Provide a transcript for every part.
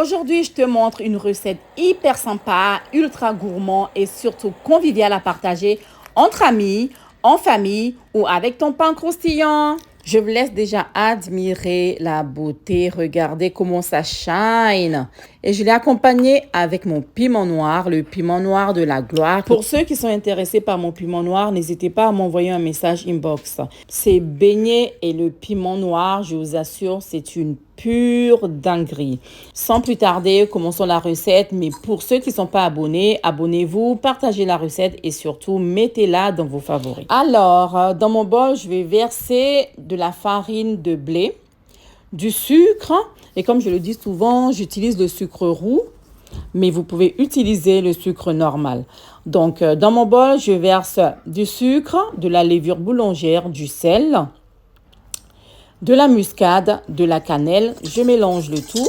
Aujourd'hui, je te montre une recette hyper sympa, ultra gourmand et surtout conviviale à partager entre amis, en famille ou avec ton pain croustillant. Je vous laisse déjà admirer la beauté. Regardez comment ça shine. Et je l'ai accompagné avec mon piment noir, le piment noir de la gloire. Pour ceux qui sont intéressés par mon piment noir, n'hésitez pas à m'envoyer un message inbox. Ces beignets et le piment noir, je vous assure, c'est une pure dinguerie. Sans plus tarder, commençons la recette. Mais pour ceux qui ne sont pas abonnés, abonnez-vous, partagez la recette et surtout, mettez-la dans vos favoris. Alors, dans mon bol, je vais verser de la farine de blé, du sucre. Et comme je le dis souvent, j'utilise le sucre roux, mais vous pouvez utiliser le sucre normal. Donc, dans mon bol, je verse du sucre, de la levure boulangère, du sel, de la muscade, de la cannelle. Je mélange le tout.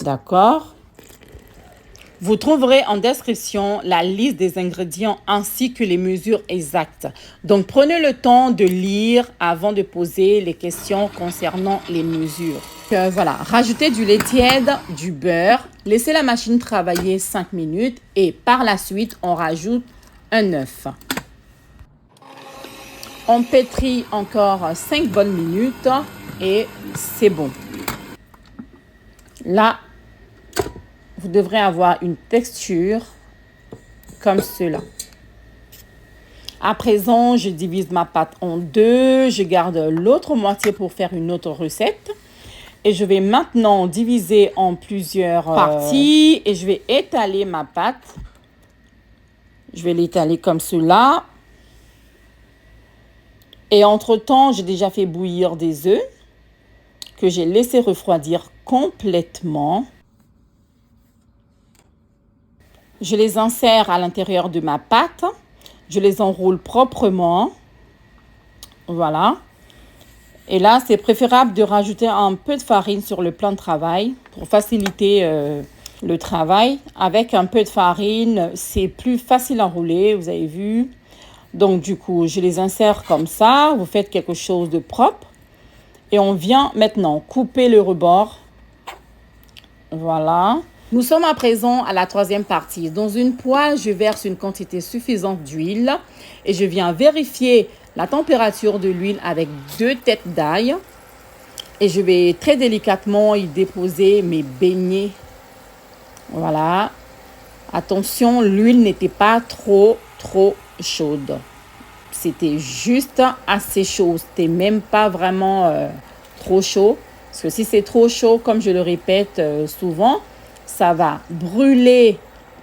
D'accord. Vous trouverez en description la liste des ingrédients ainsi que les mesures exactes. Donc, prenez le temps de lire avant de poser les questions concernant les mesures. Voilà, rajoutez du lait tiède, du beurre, laissez la machine travailler 5 minutes et par la suite, on rajoute un œuf. On pétrit encore 5 bonnes minutes et c'est bon. Là, vous devrez avoir une texture comme cela. À présent, je divise ma pâte en deux. Je garde l'autre moitié pour faire une autre recette. Et je vais maintenant diviser en plusieurs parties. Et je vais étaler ma pâte. Je vais l'étaler comme cela. Et entre-temps, j'ai déjà fait bouillir des œufs que j'ai laissé refroidir complètement. Je les insère à l'intérieur de ma pâte. Je les enroule proprement. Voilà. Et là, c'est préférable de rajouter un peu de farine sur le plan de travail pour faciliter le travail. Avec un peu de farine, c'est plus facile à rouler, vous avez vu. Donc, du coup, je les insère comme ça. Vous faites quelque chose de propre. Et on vient maintenant couper le rebord. Voilà. Nous sommes à présent à la troisième partie. Dans une poêle, je verse une quantité suffisante d'huile. Et je viens vérifier la température de l'huile avec 2 têtes d'ail. Et je vais très délicatement y déposer mes beignets. Voilà. Attention, l'huile n'était pas trop chaude. C'était juste assez chaud. C'était même pas vraiment trop chaud. Parce que si c'est trop chaud, comme je le répète souvent, ça va brûler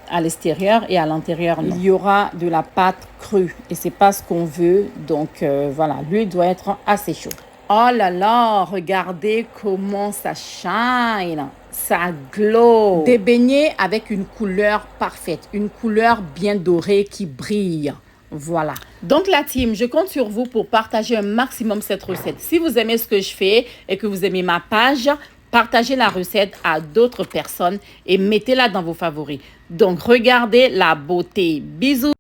à l'extérieur et à l'intérieur, non. Il y aura de la pâte crue et c'est pas ce qu'on veut. Donc voilà, l'huile doit être assez chaude. Oh là là, regardez comment ça shine, ça glow. Des beignets avec une couleur parfaite, une couleur bien dorée qui brille. Voilà. Donc la team, je compte sur vous pour partager un maximum cette recette. Si vous aimez ce que je fais et que vous aimez ma page, partagez la recette à d'autres personnes et mettez-la dans vos favoris. Donc regardez la beauté. Bisous.